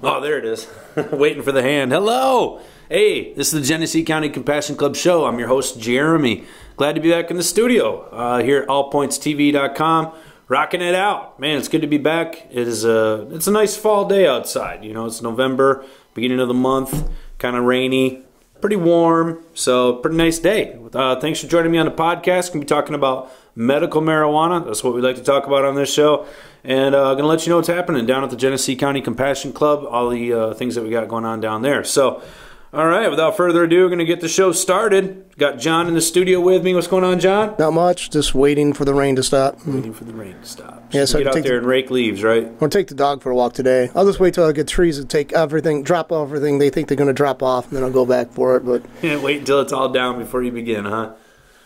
Oh, there it is. Waiting for the hand. Hello! Hey, this is the Genesee County Compassion Club show. I'm your host, Jeremy. Glad to be back in the studio here at allpointstv.com. Rocking it out. Man, it's good to be back. It's a nice fall day outside. You know, it's November, beginning of the month, kind of rainy, pretty warm, so pretty nice day. Thanks for joining me on the podcast. We're going to be talking about medical marijuana. That's what we like to talk about on this show. And I'm going to let you know what's happening down at the Genesee County Compassion Club, all the things that we got going on down there. So, all right, without further ado, we're going to get the show started. Got John in the studio with me. What's going on, John? Not much, just waiting for the rain to stop. Waiting for the rain to stop. Yeah, so get out there and rake leaves, right? I'm going to take the dog for a walk today. I'll just wait till I get trees and take everything, drop everything they think they're going to drop off, and then I'll go back for it. But yeah, wait until it's all down before you begin, huh?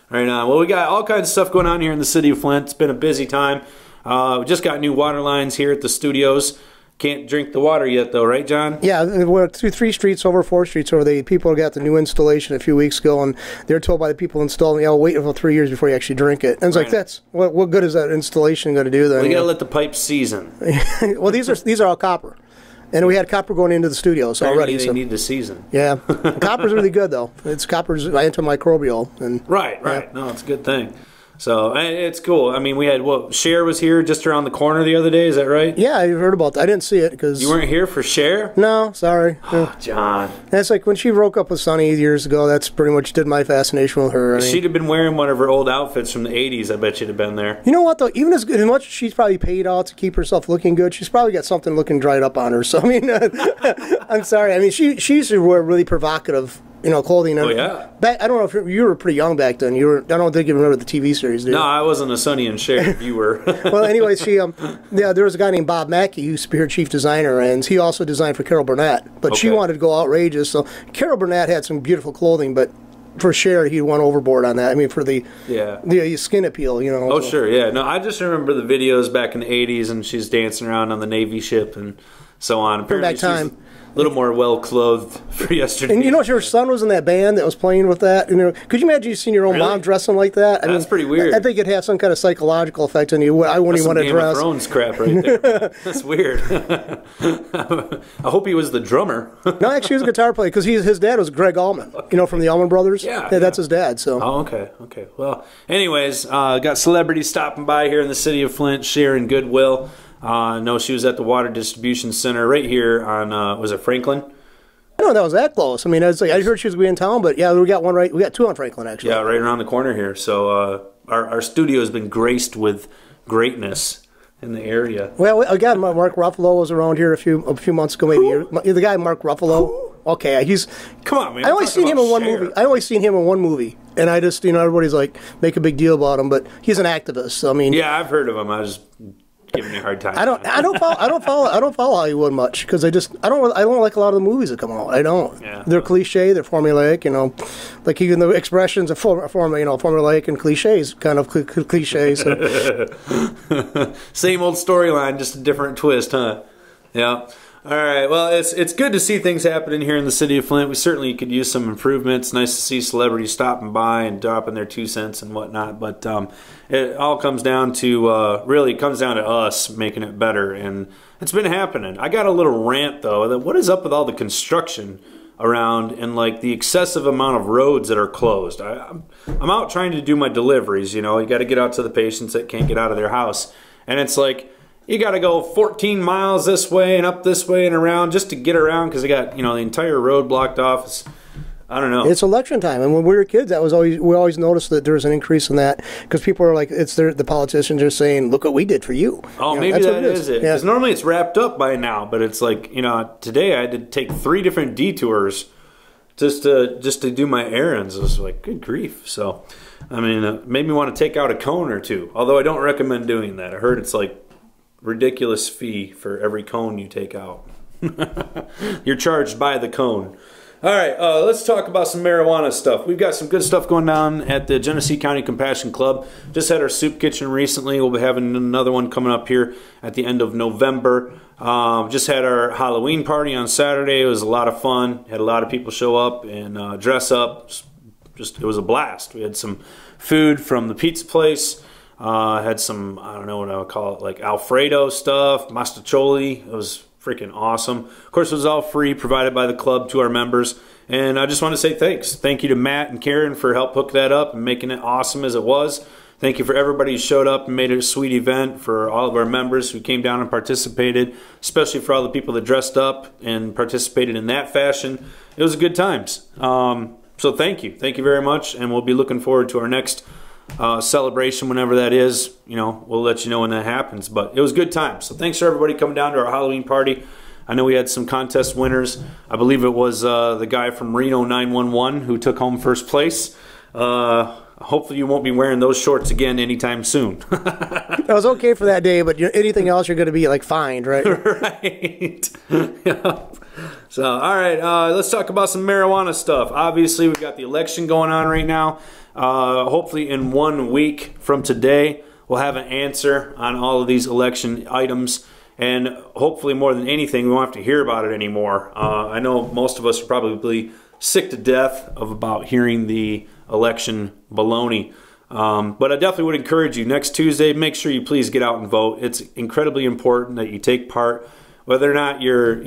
Right on. Well, we got all kinds of stuff going on here in the city of Flint. It's been a busy time. We just got new water lines here at the studios. Can't drink the water yet, though, right, John? Yeah, we're through 3 streets over, 4 streets over. The people got the new installation a few weeks ago, and they're told by the people installing, "Yeah, wait until 3 years before you actually drink it." And it's like, that's what good is that installation going to do then? We got to let the pipes season. Well, these are all copper. And we had copper going into the studios already. They need to season. Yeah. Copper's really good, though. Copper's antimicrobial. And right. Yeah. No, it's a good thing. So, it's cool. I mean, we had, Cher was here just around the corner the other day, is that right? Yeah, I heard about that. I didn't see it because... You weren't here for Cher? No, sorry. Oh, John. That's like when she broke up with Sonny years ago, that's pretty much did my fascination with her. She'd have been wearing one of her old outfits from the 80s, I bet she'd have been there. You know what, though? Even as much as she's probably paid out to keep herself looking good, she's probably got something looking dried up on her. So, I mean, I'm sorry. I mean, she used to wear really provocative... clothing. Oh, yeah. I don't know if you were pretty young back then. I don't think you remember the TV series, do you? No, I wasn't a Sonny and Cher viewer. Well, anyways, there was a guy named Bob Mackey who used to be her chief designer, and he also designed for Carol Burnett. But she wanted to go outrageous, so Carol Burnett had some beautiful clothing, but for Cher, he went overboard on that. I mean, for the skin appeal, Oh, so. Sure, yeah. No, I just remember the videos back in the 80s, and she's dancing around on the Navy ship and so on. Apparently, back time. A little more well-clothed for yesterday. And your son was in that band that was playing with that. Could you imagine you seeing your own mom dressing like that? That's pretty weird. I think it'd have some kind of psychological effect on you. I wouldn't even want to dress. Game of Thrones crap right there. That's weird. I hope he was the drummer. No, actually, he was a guitar player because his dad was Greg Allman. From the Allman Brothers. Yeah, that's his dad. So. Oh, okay. Well, anyways, got celebrities stopping by here in the city of Flint, sharing goodwill. No, she was at the Water Distribution Center right here on was it Franklin? I don't know that was that close. I mean, I heard she was going to be in town, but yeah, we got one right. We got 2 on Franklin actually. Yeah, right around the corner here. So our studio has been graced with greatness in the area. Well, again, Mark Ruffalo was around here a few months ago, maybe. The guy Mark Ruffalo. Okay, he's. Come on, man. I only seen him in one movie. And I just everybody's like make a big deal about him, but he's an activist. So, I mean. Yeah, I've heard of him. I was giving you a hard time. I don't follow Hollywood much because I don't like a lot of the movies that come out. I don't. Yeah. They're cliche. They're formulaic. Like even the expressions are formulaic and cliches, kind of cliche. So. Same old storyline, just a different twist, huh? Yeah. All right. Well, it's good to see things happening here in the city of Flint. We certainly could use some improvements. Nice to see celebrities stopping by and dropping their 2 cents and whatnot. But it all comes down to really comes down to us making it better, and it's been happening. I got a little rant though. What is up with all the construction around and like the excessive amount of roads that are closed? I'm out trying to do my deliveries. You got to get out to the patients that can't get out of their house, and it's like. You got to go 14 miles this way and up this way and around just to get around because they got, the entire road blocked off. I don't know. It's election time, and when we were kids, we always noticed that there was an increase in that because people are like, the politicians are saying, "Look what we did for you." Oh, maybe that is it. Because normally it's wrapped up by now, but it's like today I had to take 3 different detours just to do my errands. It was like, good grief. So, I mean, it made me want to take out a cone or 2. Although I don't recommend doing that. I heard it's like. Ridiculous fee for every cone you take out. You're charged by the cone. All right, let's talk about some marijuana stuff. We've got some good stuff going down at the Genesee County Compassion Club. Just had our soup kitchen recently. We'll be having another one coming up here at the end of November. Just had our Halloween party on Saturday. It was a lot of fun. Had a lot of people show up and dress up. It was a blast. We had some food from the pizza place. Had some, I don't know what I would call it, like Alfredo stuff, mastacholi. It was freaking awesome. Of course, it was all free, provided by the club to our members. And I just want to say thanks. Thank you to Matt and Karen for help hook that up and making it awesome as it was. Thank you for everybody who showed up and made it a sweet event, for all of our members who came down and participated, especially for all the people that dressed up and participated in that fashion. It was good times. So thank you. Thank you very much, and we'll be looking forward to our next celebration whenever that is. You know, we'll let you know when that happens. But it was good times. So thanks for everybody coming down to our Halloween party. I know we had some contest winners. I believe it was the guy from Reno 911 who took home first place. Hopefully you won't be wearing those shorts again anytime soon. That was okay for that day, but anything else you're going to be like fined, right? Right. Yeah. So, all right, let's talk about some marijuana stuff. Obviously, we've got the election going on right now. Hopefully in 1 week from today, we'll have an answer on all of these election items. And hopefully more than anything, we won't have to hear about it anymore. I know most of us are probably sick to death of about hearing the election baloney. But I definitely would encourage you, next Tuesday, make sure you please get out and vote. It's incredibly important that you take part. Whether or not you're,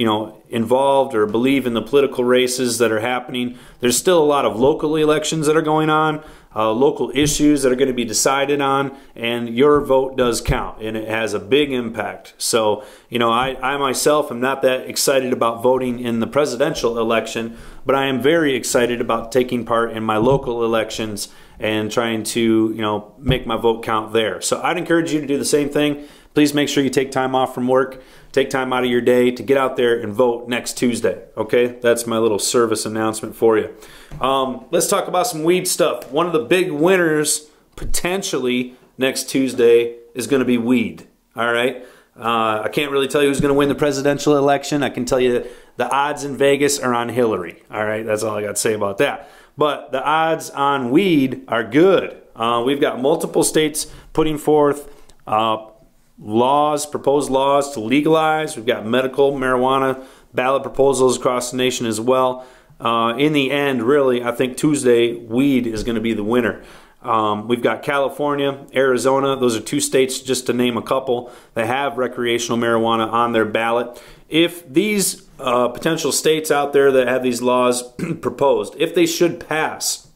involved or believe in the political races that are happening, there's still a lot of local elections that are going on, local issues that are going to be decided on, and your vote does count, and it has a big impact. So, I myself am not that excited about voting in the presidential election, but I am very excited about taking part in my local elections and trying to, make my vote count there. So I'd encourage you to do the same thing. Please make sure you take time off from work, take time out of your day to get out there and vote next Tuesday, okay? That's my little service announcement for you. Let's talk about some weed stuff. One of the big winners, potentially, next Tuesday is going to be weed, all right? I can't really tell you who's going to win the presidential election. I can tell you the odds in Vegas are on Hillary, all right? That's all I got to say about that. But the odds on weed are good. We've got multiple states putting forth proposed laws to legalize. We've got medical marijuana ballot proposals across the nation as well. In the end, really, I think Tuesday, weed is going to be the winner. We've got California, Arizona. Those are two states, just to name a couple, that have recreational marijuana on their ballot. If these potential states out there that have these laws proposed, if they should pass,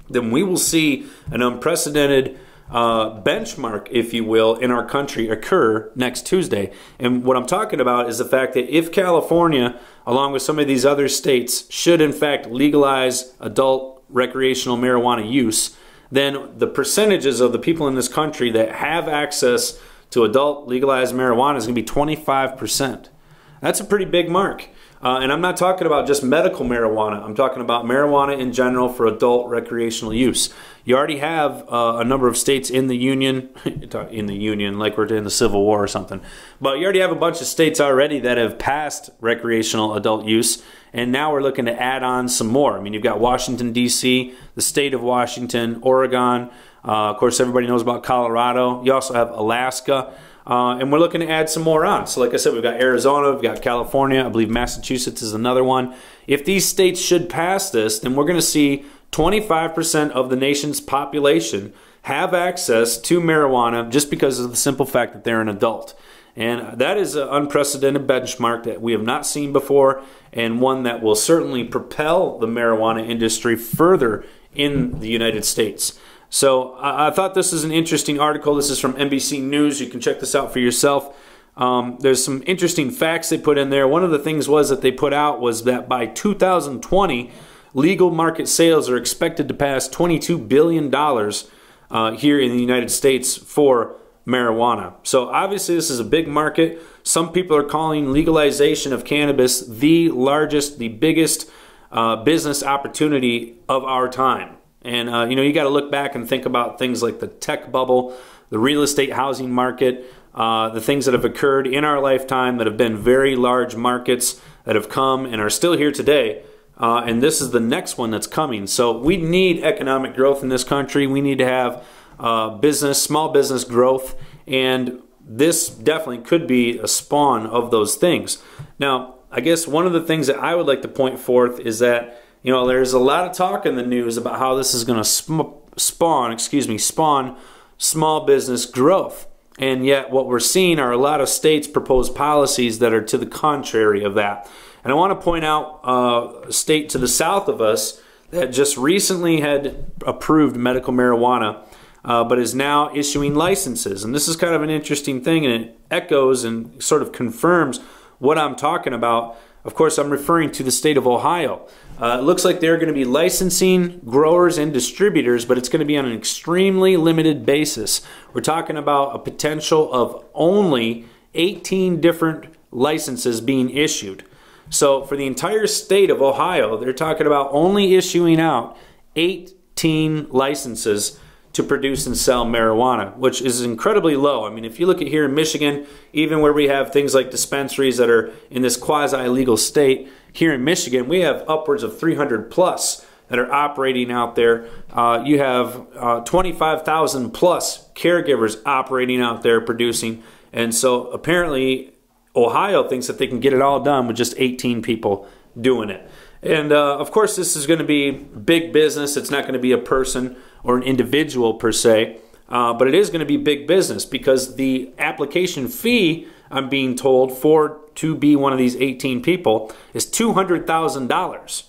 then we will see an unprecedented benchmark, if you will, in our country occur next Tuesday. And what I'm talking about is the fact that if California, along with some of these other states, should in fact legalize adult recreational marijuana use, then the percentages of the people in this country that have access to adult legalized marijuana is going to be 25%. That's a pretty big mark. And I'm not talking about just medical marijuana. I'm talking about marijuana in general for adult recreational use. You already have a number of states in the union, like we're in the Civil War or something. But you already have a bunch of states already that have passed recreational adult use, and now we're looking to add on some more. I mean, you've got Washington, D.C., the state of Washington, Oregon. Of course, everybody knows about Colorado. You also have Alaska. And we're looking to add some more on. So like I said, we've got Arizona, we've got California, I believe Massachusetts is another one. If these states should pass this, then we're going to see 25% of the nation's population have access to marijuana just because of the simple fact that they're an adult. And that is an unprecedented benchmark that we have not seen before, and one that will certainly propel the marijuana industry further in the United States. So I thought this is an interesting article. This is from NBC News. You can check this out for yourself. There's some interesting facts they put in there. One of the things that they put out was that by 2020, legal market sales are expected to pass $22 billion here in the United States for marijuana. So obviously this is a big market. Some people are calling legalization of cannabis the largest, the biggest business opportunity of our time. And, you got to look back and think about things like the tech bubble, the real estate housing market, the things that have occurred in our lifetime that have been very large markets that have come and are still here today. And this is the next one that's coming. So we need economic growth in this country. We need to have small business growth. And this definitely could be a spawn of those things. Now, I guess one of the things that I would like to point forth is that there's a lot of talk in the news about how this is going to spawn small business growth. And yet what we're seeing are a lot of states propose policies that are to the contrary of that. And I want to point out a state to the south of us that just recently had approved medical marijuana, but is now issuing licenses. And this is kind of an interesting thing, and it echoes and sort of confirms what I'm talking about. Of course, I'm referring to the state of Ohio. It looks like they're going to be licensing growers and distributors, but it's going to be on an extremely limited basis. We're talking about a potential of only 18 different licenses being issued. So for the entire state of Ohio, they're talking about only issuing out 18 licenses to produce and sell marijuana, which is incredibly low. I mean, if you look at here in Michigan, even where we have things like dispensaries that are in this quasi-legal state, here in Michigan, we have upwards of 300 plus that are operating out there. You have 25,000 plus caregivers operating out there producing. And so apparently Ohio thinks that they can get it all done with just 18 people doing it. And of course, this is going to be big business. It's not going to be a person or an individual per se, but it is going to be big business because the application fee, I'm being told, to be one of these 18 people is $200,000.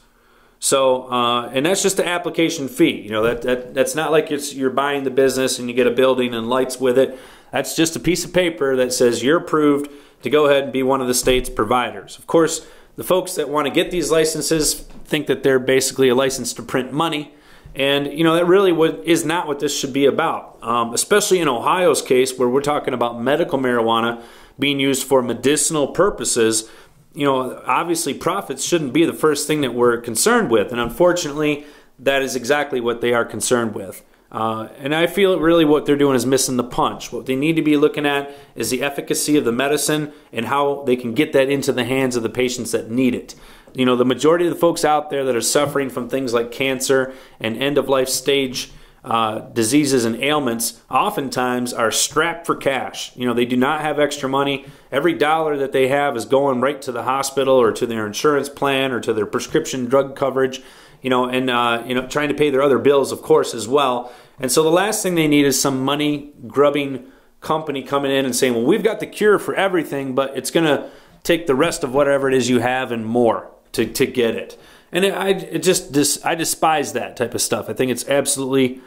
So, and that's just the application fee. You know, that's not like you're buying the business and you get a building and lights with it. That's just a piece of paper that says you're approved to go ahead and be one of the state's providers. Of course, the folks that want to get these licenses think that they're basically a license to print money. And, you know, that really is not what this should be about, especially in Ohio's case where we're talking about medical marijuana being used for medicinal purposes. You know, obviously profits shouldn't be the first thing that we're concerned with. And unfortunately, that is exactly what they are concerned with. And I feel really what they're doing is missing the punch. What they need to be looking at is the efficacy of the medicine and how they can get that into the hands of the patients that need it. You know, the majority of the folks out there that are suffering from things like cancer and end-of-life stage diseases and ailments oftentimes are strapped for cash. You know, they do not have extra money. Every dollar that they have is going right to the hospital or to their insurance plan or to their prescription drug coverage, you know, and trying to pay their other bills, of course, as well. And so the last thing they need is some money-grubbing company coming in and saying, well, we've got the cure for everything, but it's going to take the rest of whatever it is you have and more to get it. And I despise that type of stuff. I think it's absolutely,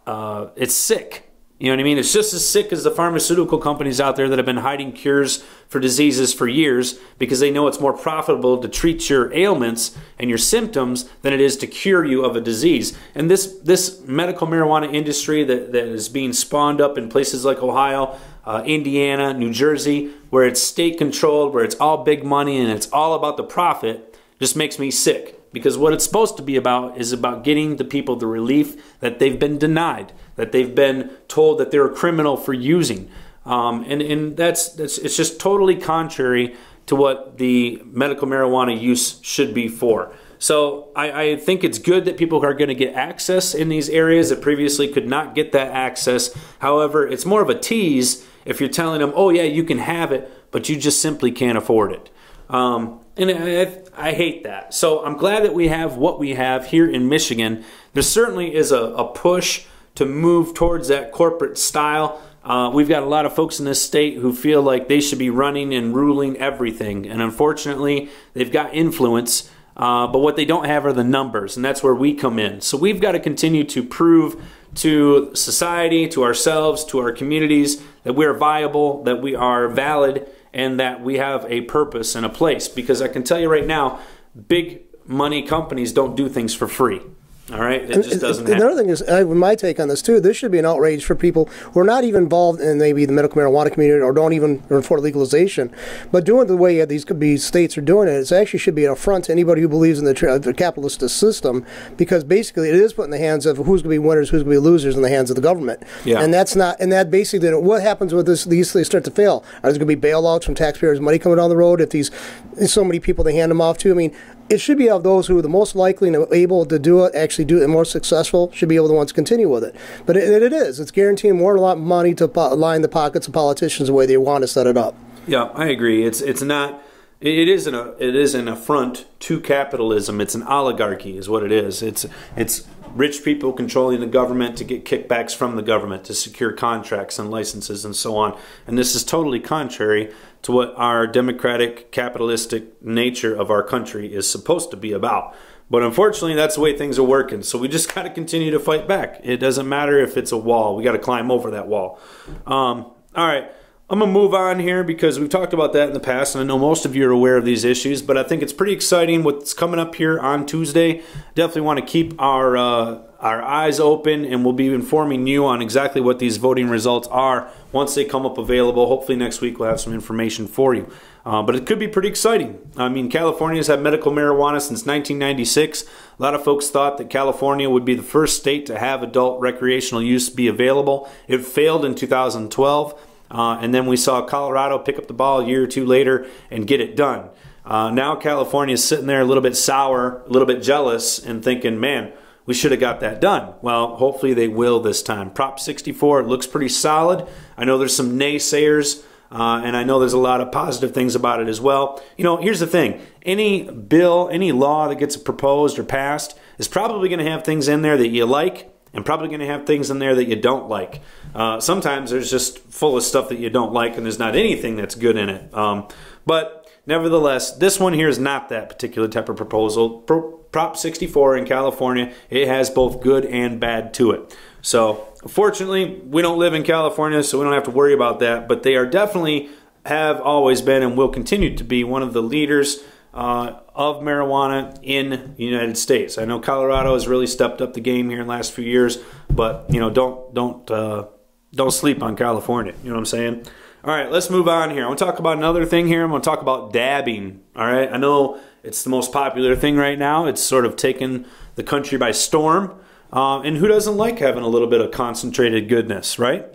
it's sick. You know what I mean? It's just as sick as the pharmaceutical companies out there that have been hiding cures for diseases for years because they know it's more profitable to treat your ailments and your symptoms than it is to cure you of a disease. And this medical marijuana industry that is being spawned up in places like Ohio, Indiana, New Jersey, where it's state controlled, where it's all big money and it's all about the profit, just makes me sick. Because what it's supposed to be about is about getting the people the relief that they've been denied, that they've been told that they're a criminal for using. And it's just totally contrary to what the medical marijuana use should be for. So I think it's good that people are going to get access in these areas that previously could not get that access. However, it's more of a tease if you're telling them, oh yeah, you can have it, but you just simply can't afford it. And I hate that. So I'm glad that we have what we have here in Michigan. There certainly is a push to move towards that corporate style. We've got a lot of folks in this state who feel like they should be running and ruling everything. And unfortunately, they've got influence, but what they don't have are the numbers. And that's where we come in. So we've got to continue to prove to society, to ourselves, to our communities that we are viable, that we are valid, and that we have a purpose and a place. Because I can tell you right now, big money companies don't do things for free. All right? It just doesn't happen. Another thing is, my take on this too, this should be an outrage for people who are not even involved in maybe the medical marijuana community or don't even for legalization. But doing it the way these could be states are doing it actually should be an affront to anybody who believes in the capitalist system, because basically it is put in the hands of who's going to be winners, who's going to be losers in the hands of the government. Yeah. And that basically, what happens with these they start to fail? Are there going to be bailouts from taxpayers' money coming down the road if so many people they hand them off to? I mean, it should be of those who are the most likely and able to do it, actually do it, and more successful, should be able to want to continue with it. But it is. It's guaranteeing more money to line the pockets of politicians the way they want to set it up. Yeah, I agree. It is an affront to capitalism. It's an oligarchy is what it is. It's rich people controlling the government to get kickbacks from the government to secure contracts and licenses and so on. And this is totally contrary to what our democratic, capitalistic nature of our country is supposed to be about. But unfortunately, that's the way things are working. So we just got to continue to fight back. It doesn't matter if it's a wall. We got to climb over that wall. All right. I'm going to move on here because we've talked about that in the past, and I know most of you are aware of these issues, but I think it's pretty exciting what's coming up here on Tuesday. Definitely want to keep our eyes open, and we'll be informing you on exactly what these voting results are once they come up available. Hopefully next week we'll have some information for you. But it could be pretty exciting. I mean, California's had medical marijuana since 1996. A lot of folks thought that California would be the first state to have adult recreational use be available. It failed in 2012. And then we saw Colorado pick up the ball a year or two later and get it done. Now California is sitting there a little bit sour, a little bit jealous, and thinking, man, we should have got that done. Well, hopefully they will this time. Prop 64, it looks pretty solid. I know there's some naysayers, and I know there's a lot of positive things about it as well. You know, here's the thing. Any bill, any law that gets proposed or passed is probably going to have things in there that you like, and probably going to have things in there that you don't like. Sometimes there's just full of stuff that you don't like, and there's not anything that's good in it. But nevertheless, this one here is not that particular type of proposal. Prop 64 in California, it has both good and bad to it. So, fortunately, we don't live in California, so we don't have to worry about that. But they are definitely, have always been, and will continue to be one of the leaders of marijuana in the United States. I know Colorado has really stepped up the game here in the last few years, but you know, don't sleep on California. You know what I'm saying? All right, let's move on here. I want to talk about another thing here. I'm going to talk about dabbing. All right, I know it's the most popular thing right now. It's sort of taken the country by storm. And who doesn't like having a little bit of concentrated goodness, right?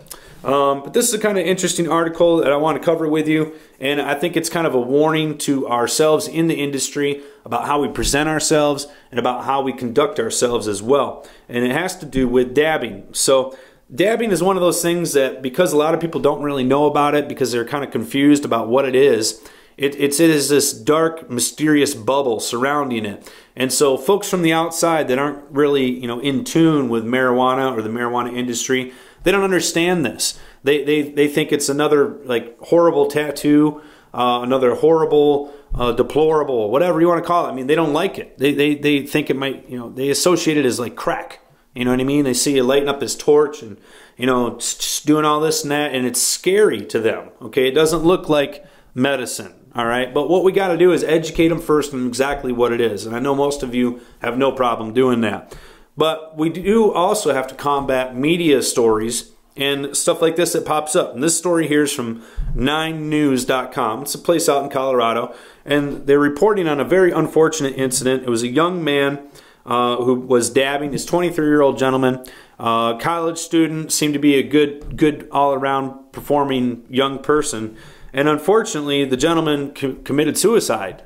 But this is a kind of interesting article that I want to cover with you, and I think it's kind of a warning to ourselves in the industry about how we present ourselves and about how we conduct ourselves as well. And it has to do with dabbing. So dabbing is one of those things that, because a lot of people don't really know about it because they're kind of confused about what it is, it is this dark, mysterious bubble surrounding it. And so folks from the outside that aren't really, you know, in tune with marijuana or the marijuana industry, they don't understand this. They think it's another like horrible tattoo, another horrible, deplorable, whatever you want to call it. I mean, they don't like it. They think it might, you know, they associate it as like crack. You know what I mean? They see you lighting up this torch and, you know, just doing all this and that, and it's scary to them. Okay, it doesn't look like medicine. All right, but what we got to do is educate them first on exactly what it is. And I know most of you have no problem doing that. But we do also have to combat media stories and stuff like this that pops up. And this story here is from 9news.com. It's a place out in Colorado. And they're reporting on a very unfortunate incident. It was a young man who was dabbing, this 23-year-old gentleman, college student, seemed to be a good all-around performing young person. And unfortunately, the gentleman committed suicide.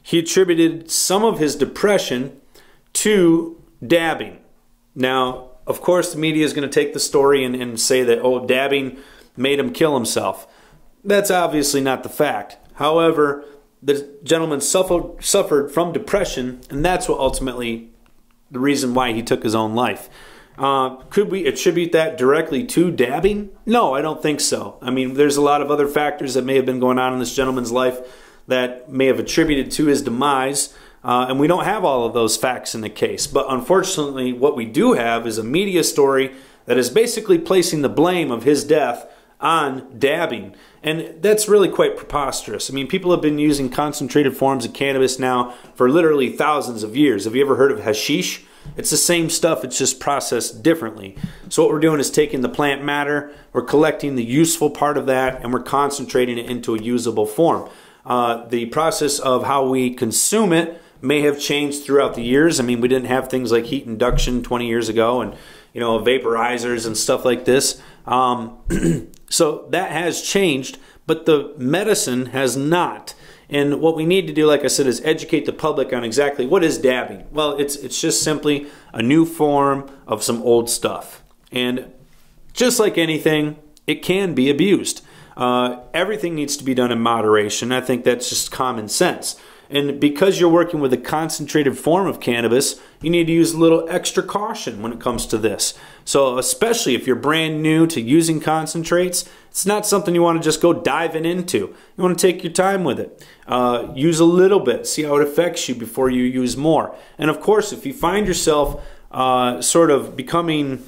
He attributed some of his depression to dabbing. Now, of course, the media is going to take the story and say that, oh, dabbing made him kill himself. That's obviously not the fact. However, the gentleman suffered from depression, and that's what ultimately the reason why he took his own life. Could we attribute that directly to dabbing? No, I don't think so. I mean, there's a lot of other factors that may have been going on in this gentleman's life that may have attributed to his demise, and we don't have all of those facts in the case. But unfortunately, what we do have is a media story that is basically placing the blame of his death on dabbing. And that's really quite preposterous. I mean, people have been using concentrated forms of cannabis now for literally thousands of years. Have you ever heard of hashish? It's the same stuff, it's just processed differently. So what we're doing is taking the plant matter, we're collecting the useful part of that, and we're concentrating it into a usable form. The process of how we consume it may have changed throughout the years. I mean, we didn't have things like heat induction 20 years ago and, you know, vaporizers and stuff like this. So that has changed, but the medicine has not. And what we need to do, like I said, is educate the public on exactly what is dabbing. Well, it's just simply a new form of some old stuff. And just like anything, it can be abused. Everything needs to be done in moderation. I think that's just common sense. And because you're working with a concentrated form of cannabis, you need to use a little extra caution when it comes to this. So especially if you're brand new to using concentrates, it's not something you want to just go diving into. You want to take your time with it. Use a little bit, see how it affects you before you use more. And of course, if you find yourself sort of becoming,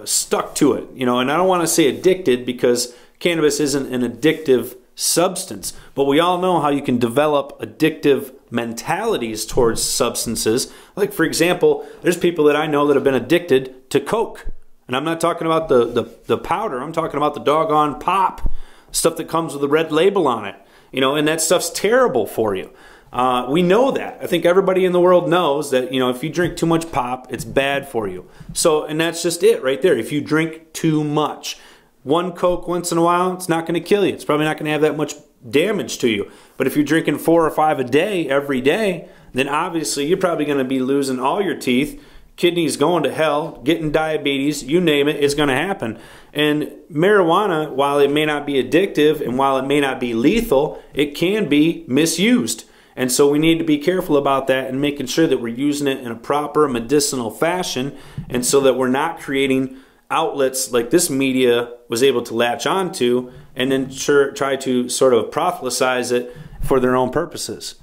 stuck to it, and I don't want to say addicted, because cannabis isn't an addictive substance, but we all know how you can develop addictive mentalities towards substances. Like, for example, there's people that I know that have been addicted to Coke. And I'm not talking about the powder, I'm talking about the doggone pop, stuff that comes with a red label on it. And that stuff's terrible for you. We know that. I think everybody in the world knows that, if you drink too much pop, it's bad for you. So, and that's just it right there. If you drink too much, one Coke once in a while, it's not going to kill you. It's probably not going to have that much damage to you. But if you're drinking 4 or 5 a day, every day, then obviously you're probably going to be losing all your teeth, kidneys going to hell, getting diabetes, you name it, it's going to happen. And marijuana, while it may not be addictive and while it may not be lethal, it can be misused. And so we need to be careful about that and making sure that we're using it in a proper medicinal fashion, and so that we're not creating outlets like this media was able to latch onto and then try to sort of proselytize it for their own purposes.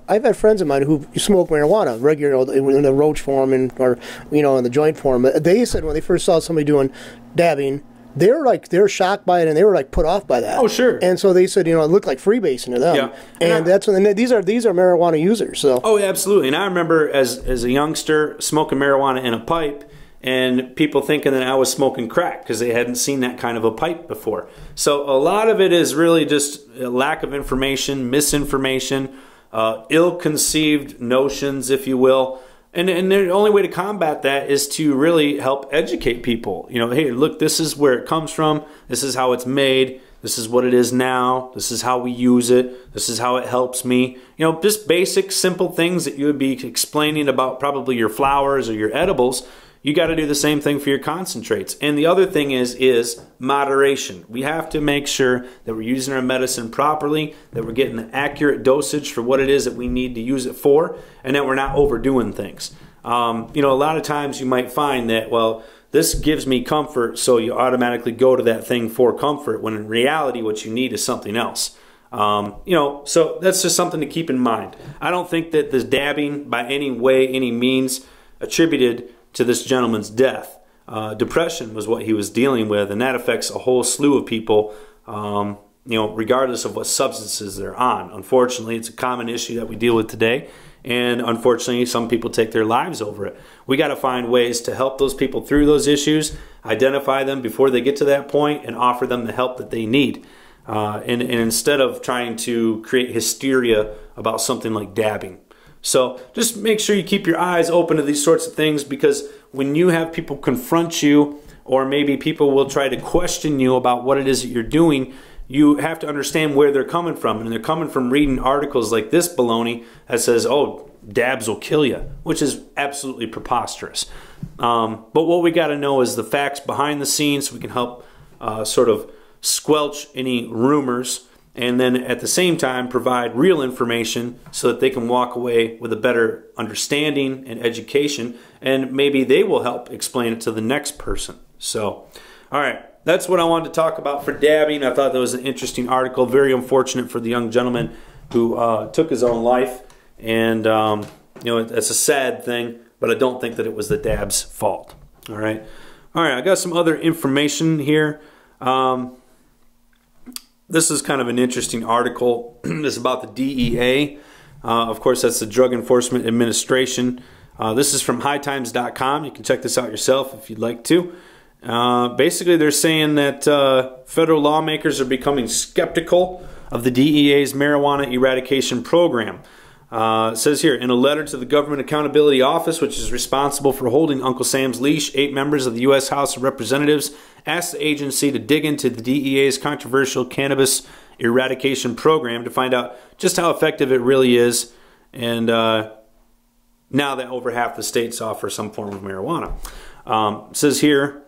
I've had friends of mine who smoke marijuana regularly in the roach form or in the joint form. They said when they first saw somebody doing dabbing, they were shocked by it, and they were put off by that. Oh, sure. And so they said, it looked like freebasing to them. Yeah. And these are marijuana users. So. Oh, absolutely. And I remember as a youngster smoking marijuana in a pipe, and people thinking that I was smoking crack because they hadn't seen that kind of a pipe before. So a lot of it is really just a lack of information, misinformation, ill-conceived notions, if you will. And the only way to combat that is to really help educate people. Hey, look, this is where it comes from. This is how it's made. This is what it is now. This is how we use it. This is how it helps me. Just basic, simple things that you would be explaining about probably your flowers or your edibles. You got to do the same thing for your concentrates. And the other thing is moderation. We have to make sure that we're using our medicine properly, that we're getting the accurate dosage for what it is that we need to use it for, and that we're not overdoing things. A lot of times you might find that, well, this gives me comfort, so you automatically go to that thing for comfort, when in reality what you need is something else. So that's just something to keep in mind. I don't think that this dabbing by any way, any means attributed to this gentleman's death. Depression was what he was dealing with, and that affects a whole slew of people, regardless of what substances they're on. Unfortunately, it's a common issue that we deal with today, and unfortunately, some people take their lives over it. We got to find ways to help those people through those issues, identify them before they get to that point, and offer them the help that they need. And instead of trying to create hysteria about something like dabbing. So just make sure you keep your eyes open to these sorts of things, because when you have people confront you, or maybe people will try to question you about what it is that you're doing, you have to understand where they're coming from. And they're coming from reading articles like this baloney that says, oh, dabs will kill you, which is absolutely preposterous. But what we got to know is the facts behind the scenes, so we can help sort of squelch any rumors, and then at the same time provide real information so that they can walk away with a better understanding and education, and maybe they will help explain it to the next person. So, all right, that's what I wanted to talk about for dabbing. I thought that was an interesting article. Very unfortunate for the young gentleman who took his own life, and it's a sad thing, but I don't think that it was the dab's fault. All right, I got some other information here. This is kind of an interesting article. This is about the DEA. Of course, that's the Drug Enforcement Administration. This is from hightimes.com. You can check this out yourself if you'd like to. Basically, they're saying that federal lawmakers are becoming skeptical of the DEA's marijuana eradication program. It says here, in a letter to the Government Accountability Office, which is responsible for holding Uncle Sam's leash, 8 members of the U.S. House of Representatives asked the agency to dig into the DEA's controversial cannabis eradication program to find out just how effective it really is, and now that over half the states offer some form of marijuana. It says here,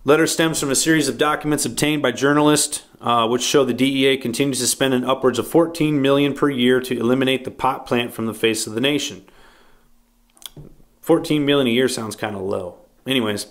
letter stems from a series of documents obtained by journalist which show the DEA continues to spend an upwards of $14 million per year to eliminate the pot plant from the face of the nation. $14 million a year sounds kind of low. Anyways,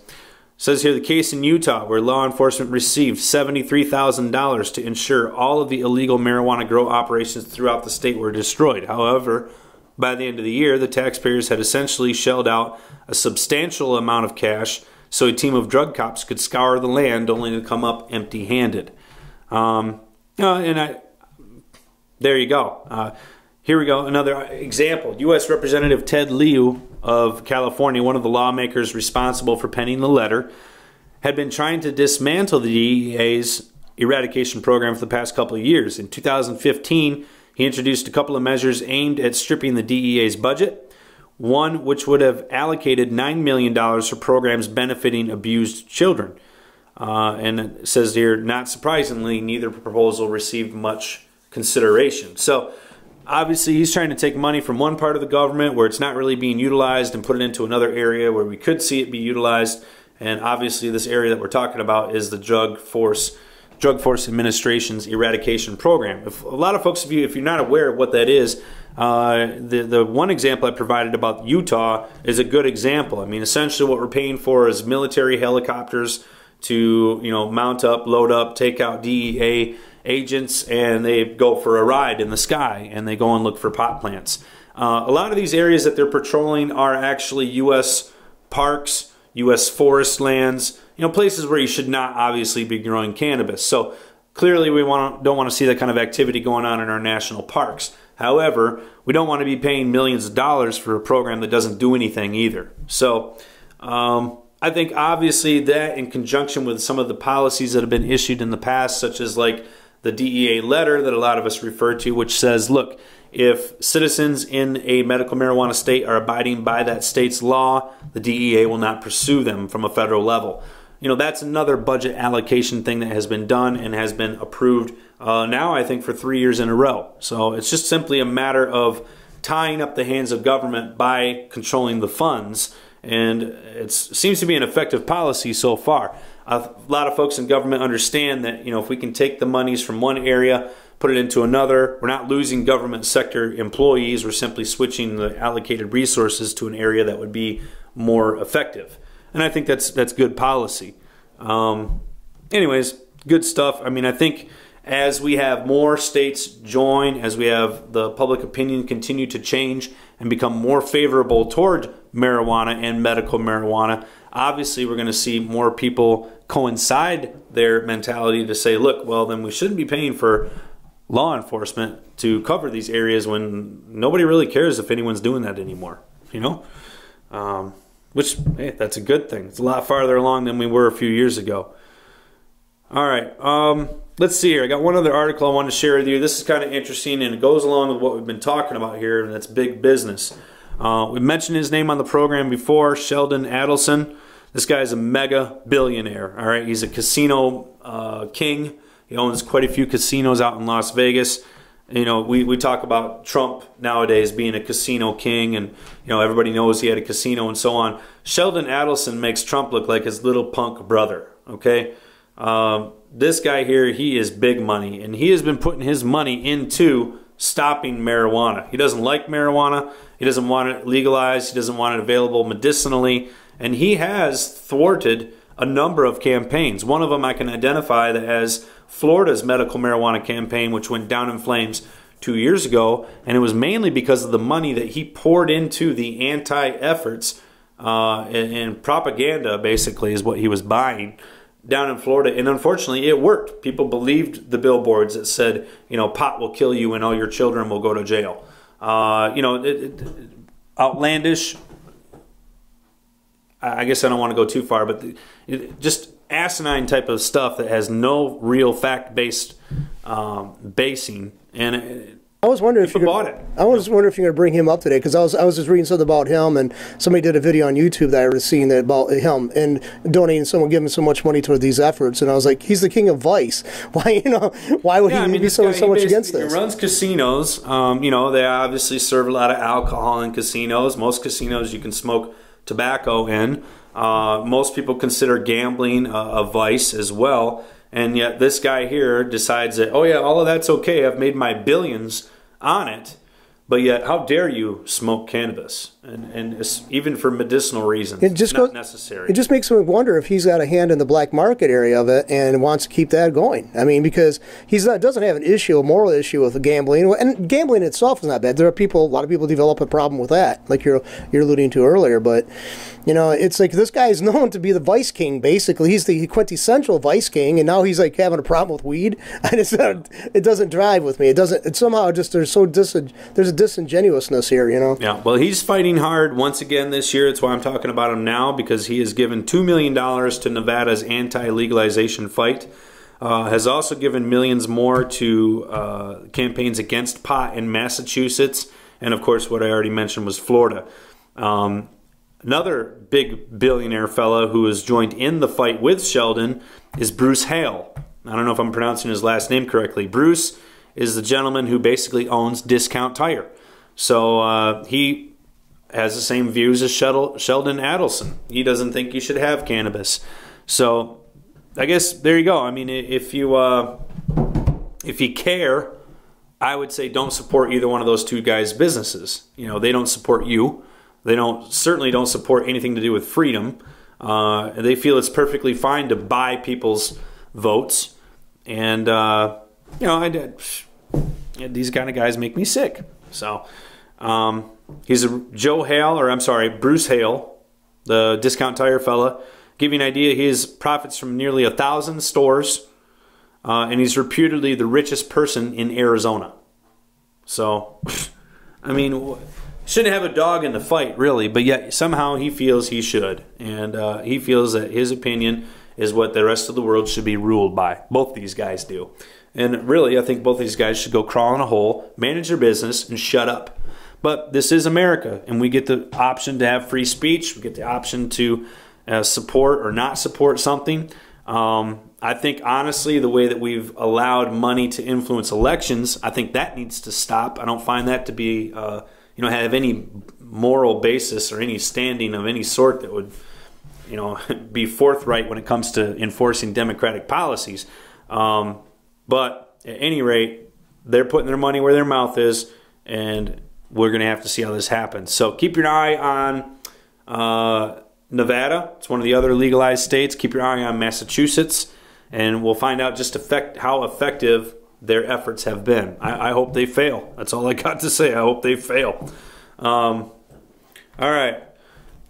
says here the case in Utah where law enforcement received $73,000 to ensure all of the illegal marijuana grow operations throughout the state were destroyed. However, by the end of the year, the taxpayers had essentially shelled out a substantial amount of cash so a team of drug cops could scour the land only to come up empty-handed. There you go. Here we go, another example. U.S. Representative Ted Lieu of California, one of the lawmakers responsible for penning the letter, had been trying to dismantle the DEA's eradication program for the past couple of years. In 2015, he introduced a couple of measures aimed at stripping the DEA's budget, one which would have allocated $9 million for programs benefiting abused children. And it says here, not surprisingly, neither proposal received much consideration. So, obviously, he's trying to take money from one part of the government where it's not really being utilized and put it into another area where we could see it be utilized. And obviously, this area that we're talking about is the Drug Force Administration's eradication program. If a lot of folks, if you're not aware of what that is, the one example I provided about Utah is a good example. I mean, essentially, what we're paying for is military helicopters to, mount up, load up, take out DEA agents, and they go for a ride in the sky and they go and look for pot plants. A lot of these areas that they're patrolling are actually U.S. parks, U.S. forest lands, places where you should not obviously be growing cannabis. So clearly we don't want to see that kind of activity going on in our national parks. However, we don't want to be paying millions of dollars for a program that doesn't do anything either. So I think obviously that in conjunction with some of the policies that have been issued in the past, such as like the DEA letter that a lot of us refer to, which says, look, if citizens in a medical marijuana state are abiding by that state's law, the DEA will not pursue them from a federal level. That's another budget allocation thing that has been done and has been approved now, I think, for 3 years in a row. So it's just simply a matter of tying up the hands of government by controlling the funds. And it seems to be an effective policy so far. A lot of folks in government understand that, if we can take the monies from one area, put it into another, we're not losing government sector employees, we're simply switching the allocated resources to an area that would be more effective. And I think that's good policy. Anyways, good stuff. I mean, I think as we have more states join, as we have the public opinion continue to change and become more favorable toward marijuana and medical marijuana, obviously we're going to see more people coincide their mentality to say, look, well, then we shouldn't be paying for law enforcement to cover these areas when nobody really cares if anyone's doing that anymore, which, hey, that's a good thing. It's a lot farther along than we were a few years ago. All right, let's see here. I got one other article I want to share with you. This is kind of interesting, and it goes along with what we've been talking about here, and that's big business. We mentioned his name on the program before, Sheldon Adelson. This guy is a mega billionaire. All right, he's a casino king. He owns quite a few casinos out in Las Vegas. We talk about Trump nowadays being a casino king, and everybody knows he had a casino and so on. Sheldon Adelson makes Trump look like his little punk brother. Okay, this guy here, he is big money, and he has been putting his money into stopping marijuana. He doesn't like marijuana. He doesn't want it legalized. He doesn't want it available medicinally, and he has thwarted a number of campaigns. One of them I can identify that as Florida's medical marijuana campaign, which went down in flames 2 years ago, and it was mainly because of the money that he poured into the anti-efforts and propaganda, basically, is what he was buying down in Florida. And unfortunately, it worked. People believed the billboards that said, pot will kill you and all your children will go to jail. Outlandish. I guess I don't want to go too far, but just asinine type of stuff that has no real fact-based basing, and I was wondering if you bought it. I was wondering if you're going to bring him up today, because I was just reading something about him, and somebody did a video on YouTube that I was seeing that about him and donating, someone giving so much money toward these efforts, and I was like, he's the king of vice. Why would he be so much against this? He runs casinos. They obviously serve a lot of alcohol in casinos. Most casinos you can smoke tobacco in. Most people consider gambling a vice as well. And yet this guy here decides that, oh yeah, all of that's okay. I've made my billions on it. But yet, how dare you smoke cannabis? And it's, even for medicinal reasons, it's not necessary. It just makes me wonder if he's got a hand in the black market area of it and wants to keep that going. I mean, because doesn't have an issue, a moral issue with the gambling. And gambling itself is not bad. There are a lot of people develop a problem with that, like you're alluding to earlier. But, you know, it's like this guy's known to be the vice king, basically. He's the quintessential vice king, and now he's like having a problem with weed. And it doesn't drive with me. It somehow just, there's a disingenuousness here, you know. Yeah, well, he's fighting hard once again this year. That's why I'm talking about him now, because he has given $2 million to Nevada's anti-legalization fight. Has also given millions more to campaigns against pot in Massachusetts, and of course what I already mentioned was Florida. Another big billionaire fella who has joined in the fight with Sheldon is Bruce Hale. I don't know if I'm pronouncing his last name correctly. Bruce is the gentleman who basically owns Discount Tire. So he has the same views as Sheldon Adelson. He doesn't think you should have cannabis. So I guess there you go. I mean, if you care, I would say don't support either one of those two guys' businesses. You know, they don't support you. They certainly don't support anything to do with freedom. They feel it's perfectly fine to buy people's votes. And you know, these kind of guys make me sick. So he's Bruce Hale, the Discount Tire fella. Give you an idea, he has profits from nearly 1,000 stores, and he's reputedly the richest person in Arizona. So, I mean, shouldn't have a dog in the fight, really, but yet somehow he feels he should. And he feels that his opinion is what the rest of the world should be ruled by. Both these guys do. And really, I think both these guys should go crawl in a hole, manage their business, and shut up. But this is America, and we get the option to have free speech. We get the option to support or not support something. I think, honestly, the way that we've allowed money to influence elections, I think that needs to stop. I don't find that to be, have any moral basis or any standing of any sort that would, be forthright when it comes to enforcing democratic policies. But at any rate, they're putting their money where their mouth is, and we're going to have to see how this happens. So keep your eye on Nevada. It's one of the other legalized states. Keep your eye on Massachusetts, and we'll find out just how effective their efforts have been. I hope they fail. That's all I got to say. I hope they fail. All right.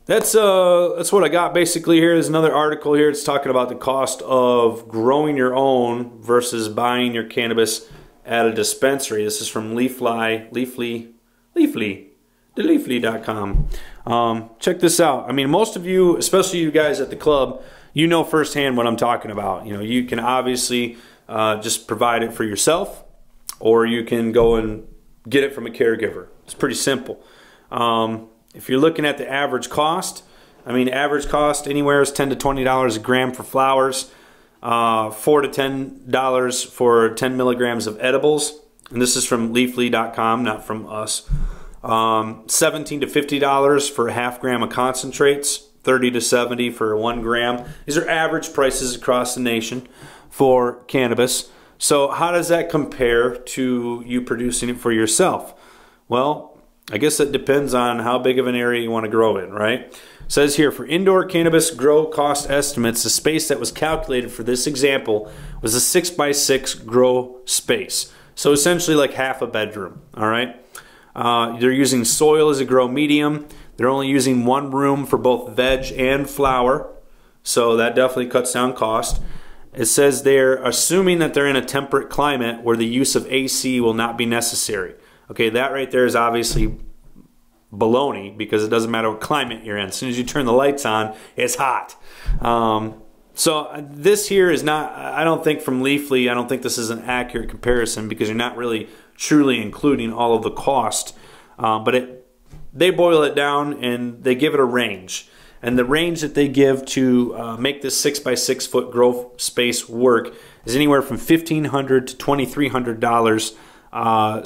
That's what I got basically here. There's another article here. It's talking about the cost of growing your own versus buying your cannabis at a dispensary. This is from Leafly.com. Check this out. I mean, most of you, especially you guys at the club, you know firsthand what I'm talking about. You can obviously just provide it for yourself, or you can go and get it from a caregiver. It's pretty simple. If you're looking at the average cost, average cost anywhere is $10 to $20 a gram for flowers, $4 to $10 for 10 milligrams of edibles, and this is from Leafly.com, not from us. $17 to $50 for a half gram of concentrates, $30 to $70 for 1 gram. These are average prices across the nation for cannabis. So how does that compare to you producing it for yourself? Well, I guess it depends on how big of an area you want to grow in, right? It says here, for indoor cannabis grow cost estimates, the space that was calculated for this example was a 6x6 grow space. So essentially like half a bedroom, all right? They're using soil as a grow medium. They're only using 1 room for both veg and flower, so that definitely cuts down cost. It says they're assuming that they're in a temperate climate where the use of AC will not be necessary. Okay, that right there is obviously baloney, because it doesn't matter what climate you're in. As soon as you turn the lights on, it's hot. So this here is not, I don't think from Leafly, I don't think this is an accurate comparison, because you're not really truly including all of the cost. But they boil it down and they give it a range. And the range that they give to make this 6x6 foot grow space work is anywhere from $1,500 to $2,300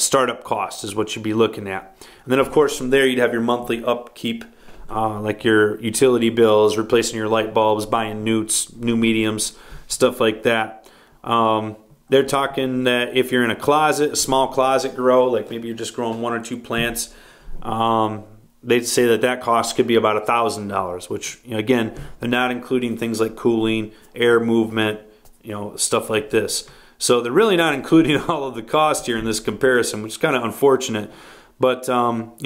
startup cost is what you'd be looking at. And then of course from there you'd have your monthly upkeep, like your utility bills, replacing your light bulbs, buying new mediums, stuff like that. They're talking that if you're in a closet, a small closet grow, like maybe you're just growing 1 or 2 plants, they'd say that that cost could be about $1,000, which, you know, again, they're not including things like cooling, air movement, you know, stuff like this. So they're really not including all of the cost here in this comparison, which is kind of unfortunate. But, you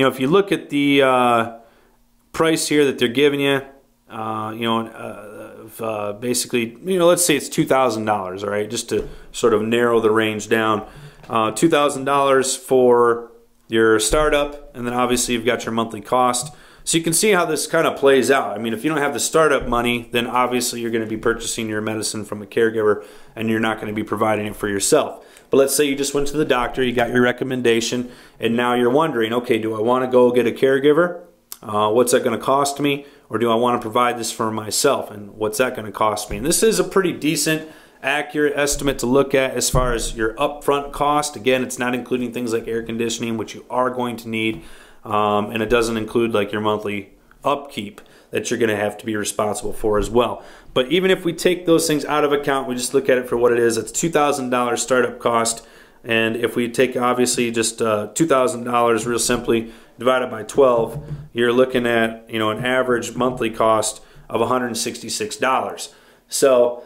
know, if you look at the price here that they're giving you, basically, you know, let's say it's $2,000, all right, just to sort of narrow the range down. $2,000 for your startup, and then obviously you've got your monthly cost. So you can see how this kind of plays out. I mean, if you don't have the startup money, then obviously you're going to be purchasing your medicine from a caregiver, and you're not going to be providing it for yourself. But let's say you just went to the doctor, you got your recommendation, and now you're wondering, okay, do I want to go get a caregiver? What's that going to cost me? Or do I want to provide this for myself? And what's that going to cost me? And this is a pretty decent, accurate estimate to look at as far as your upfront cost. Again, it's not including things like air conditioning, which you are going to need. And it doesn't include like your monthly upkeep that you're going to have to be responsible for as well. But even if we take those things out of account, we just look at it for what it is. It's $2,000 startup cost. And if we take obviously just $2,000 real simply divided by 12, you're looking at, you know, an average monthly cost of $166. So,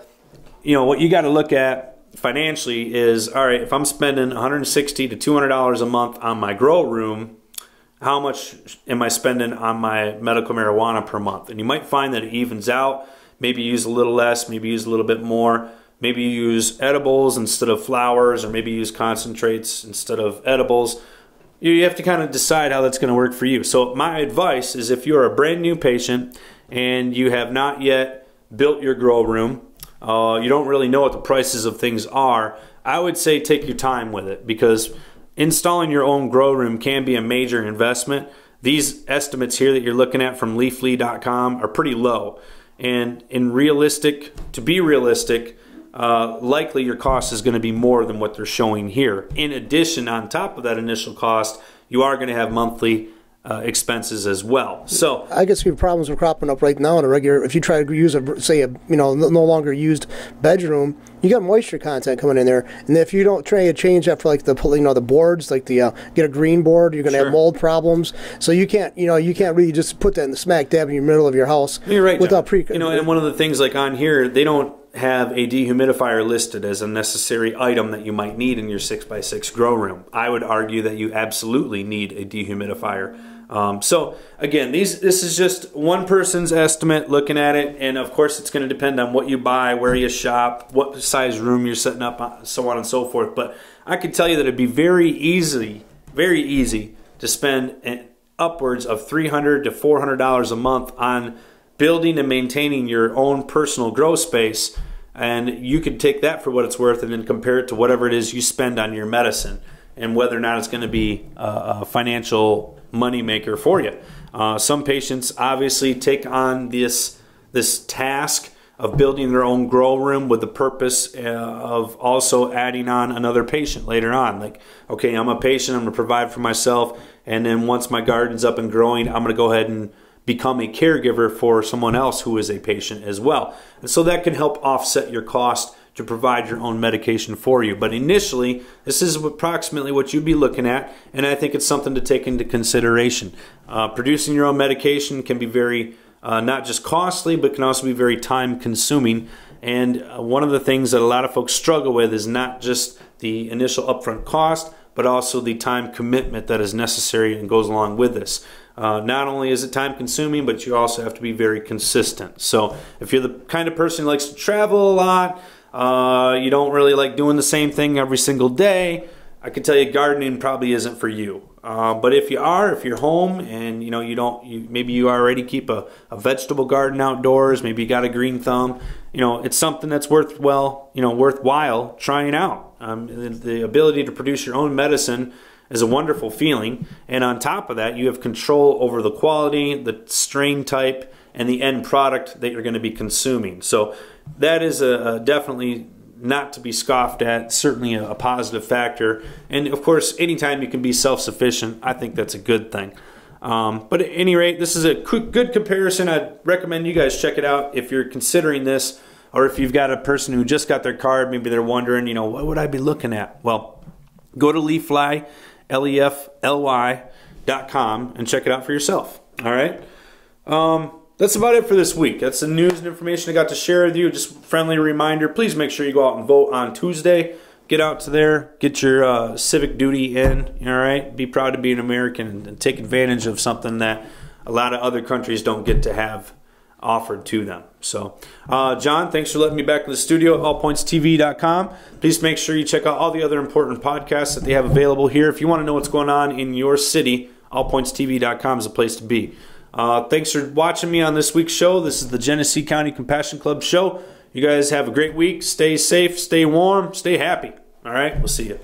you know, what you got to look at financially is, all right, if I'm spending $160 to $200 a month on my grow room, how much am I spending on my medical marijuana per month? And you might find that it evens out. Maybe you use a little less, maybe use a little bit more. Maybe you use edibles instead of flowers, or maybe you use concentrates instead of edibles. You have to kind of decide how that's going to work for you. So my advice is, if you're a brand new patient and you have not yet built your grow room, you don't really know what the prices of things are, I would say take your time with it, because installing your own grow room can be a major investment. These estimates here that you're looking at from leafly.com are pretty low. And to be realistic, likely your cost is going to be more than what they're showing here. In addition, on top of that initial cost, you are going to have monthly expenses as well. So I guess your problems are cropping up right now in a regular. If you try to use no longer used bedroom, you got moisture content coming in there, and if you don't try to change that for like the boards, like the get a green board, you're going to have mold problems. So you can't really just put that in the smack dab in the middle of your house. You're right, without John. And one of the things like on here, they don't have a dehumidifier listed as a necessary item that you might need in your 6x6 grow room. I would argue that you absolutely need a dehumidifier. So again, this is just one person's estimate looking at it, and of course it's going to depend on what you buy, where you shop, what size room you're setting up, so on and so forth. But I can tell you that it'd be very easy to spend upwards of $300 to $400 a month on building and maintaining your own personal grow space, and you could take that for what it's worth and then compare it to whatever it is you spend on your medicine, and whether or not it's going to be a financial moneymaker for you. Some patients obviously take on this task of building their own grow room with the purpose of also adding on another patient later on. Like, okay, I'm a patient, I'm going to provide for myself, and then once my garden's up and growing, I'm going to go ahead and become a caregiver for someone else who is a patient as well. And so that can help offset your cost to provide your own medication for you. But initially, this is approximately what you'd be looking at, and I think it's something to take into consideration. Producing your own medication can be very, not just costly, but can also be very time consuming. And one of the things that a lot of folks struggle with is not just the initial upfront cost, but also the time commitment that is necessary and goes along with this. Not only is it time consuming, but you also have to be very consistent. So if you're the kind of person who likes to travel a lot, you don't really like doing the same thing every single day, I can tell you gardening probably isn't for you. But if you're home and maybe you already keep a vegetable garden outdoors, maybe you got a green thumb, it's something that's worthwhile trying out. The ability to produce your own medicine is a wonderful feeling, and on top of that, you have control over the quality, the strain type, and the end product that you're going to be consuming. So that is definitely not to be scoffed at, certainly a positive factor. And of course, anytime you can be self-sufficient, I think that's a good thing. But at any rate, this is a good comparison. I'd recommend you guys check it out if you're considering this or if you've got a person who just got their card, maybe they're wondering, what would I be looking at? Well, go to Leafly, LEFLY.com, and check it out for yourself. All right? That's about it for this week. That's the news and information I got to share with you. Just a friendly reminder, please make sure you go out and vote on Tuesday. Get out to there, get your civic duty in, all right? Be proud to be an American and take advantage of something that a lot of other countries don't get to have offered to them. So, John, thanks for letting me back in the studio at allpointstv.com. Please make sure you check out all the other important podcasts that they have available here. If you want to know what's going on in your city, allpointstv.com is a place to be. Thanks for watching me on this week's show. This is the Genesee County Compassion Club show. You guys have a great week. Stay safe, stay warm, stay happy. All right, we'll see you.